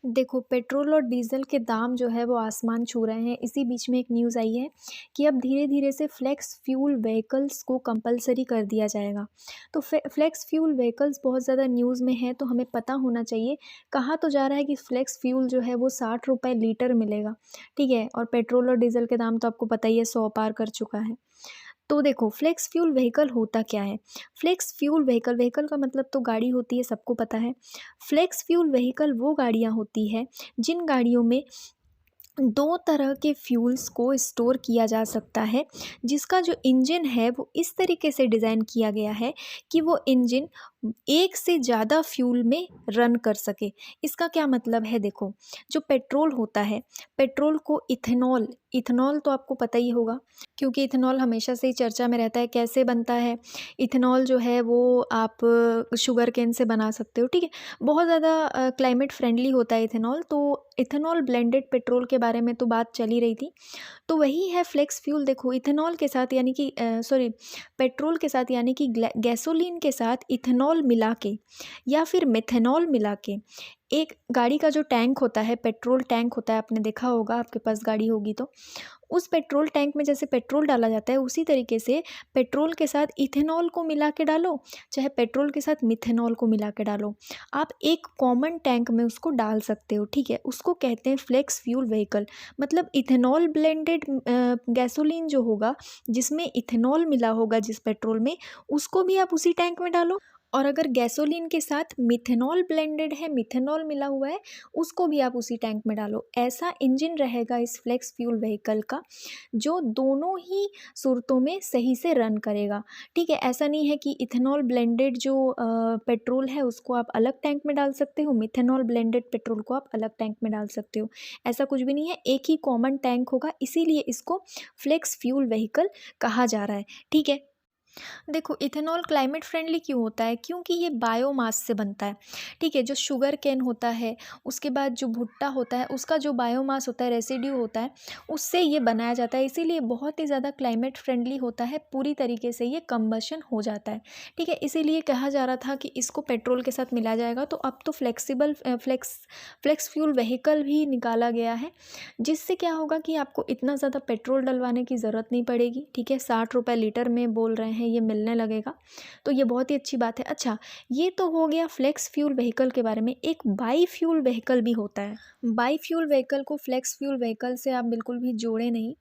देखो, पेट्रोल और डीज़ल के दाम जो है वो आसमान छू रहे हैं। इसी बीच में एक न्यूज़ आई है कि अब धीरे-धीरे से फ्लेक्स फ्यूल व्हीकल्स को कंपल्सरी कर दिया जाएगा। तो फ्लेक्स फ्यूल व्हीकल्स बहुत ज़्यादा न्यूज़ में है, तो हमें पता होना चाहिए। कहा तो जा रहा है कि फ्लेक्स फ्यूल जो है वो ₹60 लीटर मिलेगा, ठीक है? और पेट्रोल और डीज़ल के दाम तो आपको पता ही है 100 पार कर चुका है। तो देखो, फ्लेक्स फ्यूल व्हीकल होता क्या है? फ्लेक्स फ्यूल व्हीकल, व्हीकल का मतलब तो गाड़ी होती है, सबको पता है। फ्लेक्स फ्यूल व्हीकल वो गाड़ियाँ होती है जिन गाड़ियों में 2 तरह के फ्यूल्स को स्टोर किया जा सकता है, जिसका जो इंजन है वो इस तरीके से डिज़ाइन किया गया है कि वो इंजन एक से ज़्यादा फ्यूल में रन कर सके। इसका क्या मतलब है देखो, जो पेट्रोल होता है, पेट्रोल को इथेनॉल, इथेनॉल तो आपको पता ही होगा, क्योंकि इथेनॉल हमेशा से ही चर्चा में रहता है। कैसे बनता है? इथेनॉल जो है वो आप शुगर केन से बना सकते हो, ठीक है? बहुत ज़्यादा क्लाइमेट फ्रेंडली होता है इथेनॉल। तो इथेनॉल ब्लेंडेड पेट्रोल के बारे में तो बात चल ही रही थी। तो वही है फ्लेक्स फ्यूल। देखो, इथेनॉल के साथ यानी कि सॉरी, पेट्रोल के साथ यानी कि गैसोलीन के साथ इथेनॉल मिला के या फिर मेथेनॉल मिला के एक गाड़ी का जो टैंक होता है, पेट्रोल टैंक होता है, आपने देखा होगा, आपके पास गाड़ी होगी तो उस पेट्रोल टैंक में जैसे पेट्रोल डाला जाता है, उसी तरीके से पेट्रोल के साथ इथेनॉल को मिला के डालो, चाहे पेट्रोल के साथ मिथेनॉल को मिला के डालो। आप एक कॉमन टैंक में उसको डाल सकते हो, ठीक है? उसको कहते हैं फ्लेक्स फ्यूल व्हीकल। मतलब इथेनॉल ब्लेंडेड गैसोलीन जो होगा, जिसमें इथेनॉल मिला होगा जिस पेट्रोल में, उसको भी आप उसी टैंक में डालो। और अगर गैसोलीन के साथ मिथेनॉल ब्लेंडेड है, मिथेनॉल मिला हुआ है, उसको भी आप उसी टैंक में डालो। ऐसा इंजन रहेगा इस फ्लेक्स फ्यूल व्हीकल का, जो दोनों ही सूरतों में सही से रन करेगा, ठीक है? ऐसा नहीं है कि इथेनॉल ब्लेंडेड जो पेट्रोल है उसको आप अलग टैंक में डाल सकते हो, मिथेनॉल ब्लेंडेड पेट्रोल को आप अलग टैंक में डाल सकते हो। ऐसा कुछ भी नहीं है, एक ही कॉमन टैंक होगा, इसीलिए इसको फ्लेक्स फ्यूल व्हीकल कहा जा रहा है, ठीक है? देखो, इथेनॉल क्लाइमेट फ्रेंडली क्यों होता है? क्योंकि ये बायोमास से बनता है, ठीक है? जो शुगर केन होता है, उसके बाद जो भुट्टा होता है, उसका जो बायोमास होता है, रेसिड्यू होता है, उससे ये बनाया जाता है। इसीलिए बहुत ही ज़्यादा क्लाइमेट फ्रेंडली होता है, पूरी तरीके से ये कंबशन हो जाता है, ठीक है? इसीलिए कहा जा रहा था कि इसको पेट्रोल के साथ मिला जाएगा। तो अब तो फ्लेक्स फ्यूल व्हीकल भी निकाला गया है, जिससे क्या होगा कि आपको इतना ज़्यादा पेट्रोल डलवाने की ज़रूरत नहीं पड़ेगी, ठीक है? ₹60 लीटर में बोल रहे हैं ये मिलने लगेगा, तो ये बहुत ही अच्छी बात है। अच्छा, ये तो हो गया फ्लेक्स फ्यूल व्हीकल के बारे में। एक बाई फ्यूल व्हीकल भी होता है। बाई फ्यूल व्हीकल को फ्लेक्स फ्यूल व्हीकल से आप बिल्कुल भी जोड़ें नहीं।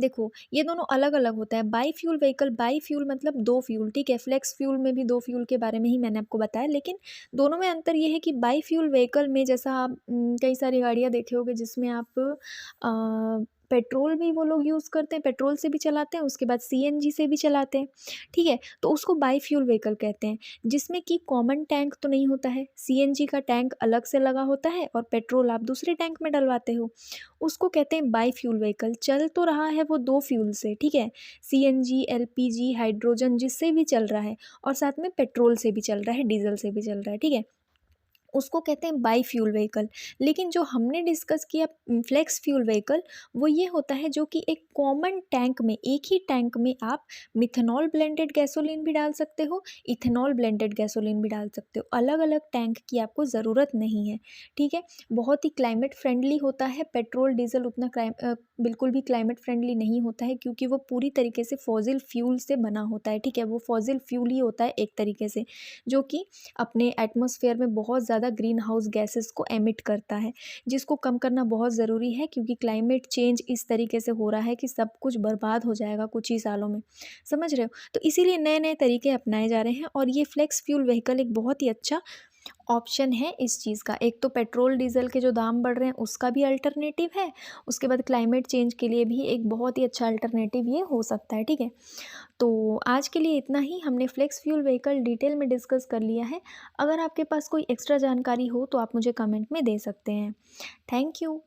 देखो, ये दोनों अलग-अलग होता है। By fuel vehicle, by fuel मतलब 2 फ्यूल, ठीक है? फ्लेक्स फ्यूल में भी 2 फ्यूल के बारे में ही मैंने आपको बताया, लेकिन दोनों में अंतर ये है कि बाई फ्यूल व्हीकल में जैसा आप कई सारी गाड़ियाँ देखे होंगे जिसमें आप पेट्रोल भी वो लोग यूज़ करते हैं, पेट्रोल से भी चलाते हैं, उसके बाद सीएनजी से भी चलाते हैं, ठीक है? तो उसको बाई फ्यूल व्हीकल कहते हैं, जिसमें कि कॉमन टैंक तो नहीं होता है, सीएनजी का टैंक अलग से लगा होता है और पेट्रोल आप दूसरे टैंक में डलवाते हो। उसको कहते हैं बाई फ्यूल व्हीकल। चल तो रहा है वो 2 फ्यूल से, ठीक है? सीएनजी, एलपीजी, हाइड्रोजन जिससे भी चल रहा है, और साथ में पेट्रोल से भी चल रहा है, डीज़ल से भी चल रहा है, ठीक है? उसको कहते हैं बाई फ्यूल व्हीकल। लेकिन जो हमने डिस्कस किया फ्लेक्स फ्यूल व्हीकल, वो ये होता है जो कि एक कॉमन टैंक में, एक ही टैंक में आप मिथेनॉल ब्लेंडेड गैसोलीन भी डाल सकते हो, इथेनॉल ब्लेंडेड गैसोलीन भी डाल सकते हो। अलग-अलग टैंक की आपको ज़रूरत नहीं है, ठीक है? बहुत ही क्लाइमेट फ्रेंडली होता है। पेट्रोल, डीज़ल उतना बिल्कुल भी क्लाइमेट फ्रेंडली नहीं होता है, क्योंकि वो पूरी तरीके से फॉसिल फ्यूल से बना होता है, ठीक है? वो फॉसिल फ्यूल ही होता है एक तरीके से, जो कि अपने एटमॉस्फेयर में बहुत ज़्यादा ग्रीन हाउस गैसेस को एमिट करता है, जिसको कम करना बहुत ज़रूरी है, क्योंकि क्लाइमेट चेंज इस तरीके से हो रहा है कि सब कुछ बर्बाद हो जाएगा कुछ ही सालों में, समझ रहे हो? तो इसीलिए नए-नए तरीके अपनाए जा रहे हैं, और ये फ्लेक्स फ्यूल व्हीकल एक बहुत ही अच्छा ऑप्शन है इस चीज़ का। एक तो पेट्रोल डीज़ल के जो दाम बढ़ रहे हैं उसका भी अल्टरनेटिव है, उसके बाद क्लाइमेट चेंज के लिए भी एक बहुत ही अच्छा अल्टरनेटिव ये हो सकता है, ठीक है? तो आज के लिए इतना ही। हमने फ्लेक्स फ्यूल व्हीकल डिटेल में डिस्कस कर लिया है। अगर आपके पास कोई एक्स्ट्रा जानकारी हो तो आप मुझे कमेंट में दे सकते हैं। Thank you.